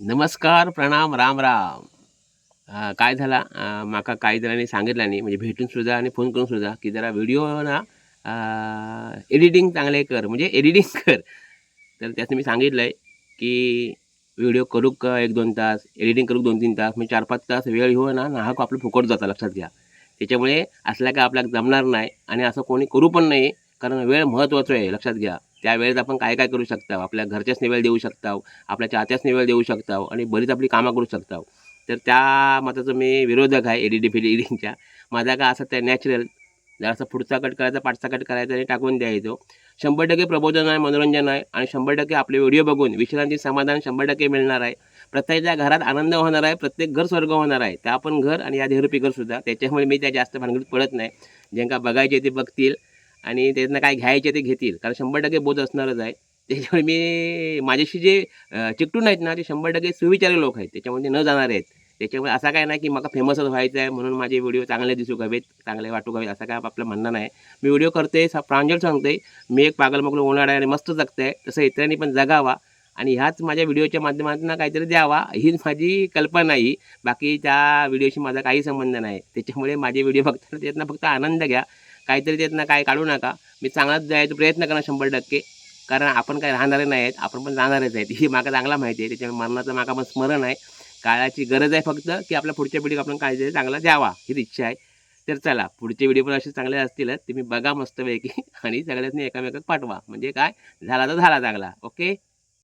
नमस्कार, प्रणाम, राम राम. काय झाला माका काही जणांनी सांगितलं नाही म्हणजे भेटून सुद्धा आणि फोन करून सुद्धा की जरा व्हिडिओ ना एडिटिंग चांगले कर म्हणजे एडिटिंग कर. तर त्याचं मी सांगितलं आहे की व्हिडिओ करू का 1-2 तास, एडिटिंग करू 2-3 तास, म्हणजे 4-5 तास वेळ हो ना नाहक आपलं फुकट जातं लक्षात घ्या. त्याच्यामुळे असल्या काय आपल्याला जमणार नाही आणि असं कोणी करू पण नाही, कारण वेळ महत्त्वाचा आहे लक्षात घ्या. त्या वेळेत आपण काय काय करू शकता, आपल्या घरच्यासनी वेळ देऊ शकता, आपल्या चाहत्यासनी वेळ देऊ शकता आणि बरीच आपली कामं करू शकता. तर त्या मताचं मी विरोधक आहे एडिटिंगच्या. माझा काय असं त्या नॅचरल जरासा पुढचा कट करायचा, पाठचा कट करायचा आणि टाकून द्यायचो. 100% प्रबोधन आहे, मनोरंजन आहे आणि 100% आपले व्हिडिओ बघून विश्रांती, समाधान 100% मिळणार आहे. प्रत्येकाच्या घरात आनंद होणार आहे, प्रत्येक घर स्वर्ग होणार आहे. त्या पण घर आणि या देहरूपी घरसुद्धा. त्याच्यामुळे मी त्या जास्त भानगडीत पडत नाही. ज्यांका बघायचे ते बघतील आणि त्यातनं काय घ्यायचे ते घेतील, कारण 100% बोध असणारच आहे. त्याच्यामुळे मी माझ्याशी जे चिकटून आहेत ना, ते 100% सुविचारी लोक आहेत. त्याच्यामुळे ते न जाणारे आहेत. त्याच्यामुळे असा काय नाही की मला फेमसच व्हायचं आहे म्हणून माझे व्हिडिओ चांगले दिसू हवेत, चांगले वाटू हवेत, असं काय आपलं म्हणणं नाही. मी व्हिडिओ करते, प्रांजळ सांगते, मी एक पागल-मोकळं उन्हाळा आहे आणि मस्त जगते, तसं इतरांनी पण जगावा आणि ह्याच माझ्या व्हिडिओच्या माध्यमातून काहीतरी द्यावा, हीच माझी कल्पना आहे. बाकी त्या व्हिडिओशी माझा काही संबंध नाही. त्याच्यामुळे माझे व्हिडिओ बघताना त्यातनं फक्त आनंद घ्या. काहीतरी त्यातनं काय काढू नका. मी चांगलाच द्यायचा प्रयत्न करा 100%. कारण आपण काय राहणारे नाही आहेत, आपण पण जाणारच आहेत. ही माका चांगला माहिती आहे. त्याच्यामुळे मरणाचं माका पण स्मरण आहे. काळाची गरज आहे फक्त, की आपल्या पुढच्या पिढीला आपण काहीतरी चांगला द्यावा, हीच इच्छा आहे. तर चला, पुढचे व्हिडिओ पण असे चांगले असतीलच. तुम्ही बघा मस्तपैकी आणि सगळ्यांनी एकामेकात पाठवा. म्हणजे काय, झाला तर झाला चांगला. ओके.